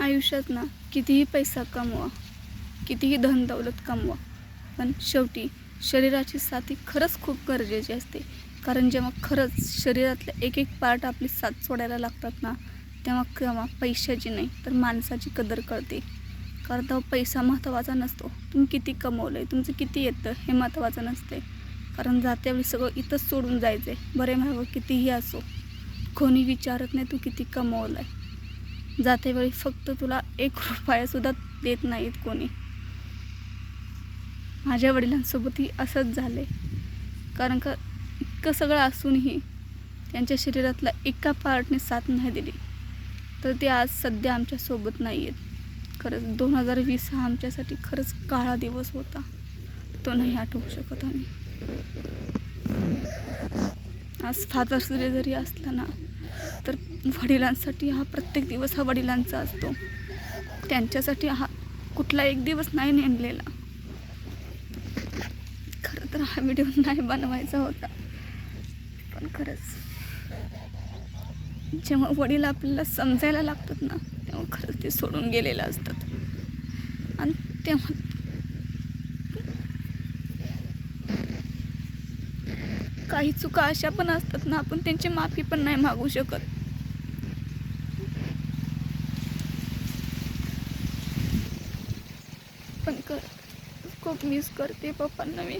आयुष्यात ना कितीही पैसा कमवा, कितीही धन दौलत कमवा, पण शेवटी शरीराची साथ ही खरंच खूप गरजेची असते. कारण जेव्हा खरंच शरीरातले एक एक पार्ट आपली साथ सोडायला लागतात ना, तेव्हा केव्हा पैशाची नाही तर माणसाची कदर कळते. कारण तेव्हा पैसा महत्त्वाचा नसतो, तुम्ही किती कमवलं आहे, तुमचं किती येतं हे महत्त्वाचं नसते. कारण जात्यावेळी सगळं इथंच सोडून जायचं आहे. बरे मागं कितीही असो, कोणी विचारत नाही तू किती कमवलं आहे. जातेवेळी फक्त तुला ₹1 देत नाहीत कोणी. माझ्या वडिलांसोबतही असंच झालं आहे. कारण का इतकं सगळं असूनही त्यांच्या शरीरातला एका पार्टने साथ नाही दिली, तर ते आज सध्या आमच्यासोबत नाही आहेत. खरंच 2020 हा आमच्यासाठी खरंच काळा दिवस होता. तो नाही आठवू शकत आम्ही. आज फादर्स डे जरी असला ना, तर वडिलांसाठी हा प्रत्येक दिवस हा वडिलांचा असतो. त्यांच्यासाठी हा कुठला एक दिवस नाही नेमलेला. खरं तर हा व्हिडिओ नाही बनवायचा होता, पण खरंच जेव्हा वडील आपल्याला समजायला लागतात ना, तेव्हा खरंच ते सोडून गेलेलं असतात. आणि तेव्हा काही चुका अशा पण असतात ना, आपण त्यांची माफी पण नाही मागू शकत. पण खूप मिस करते पप्पांना मी.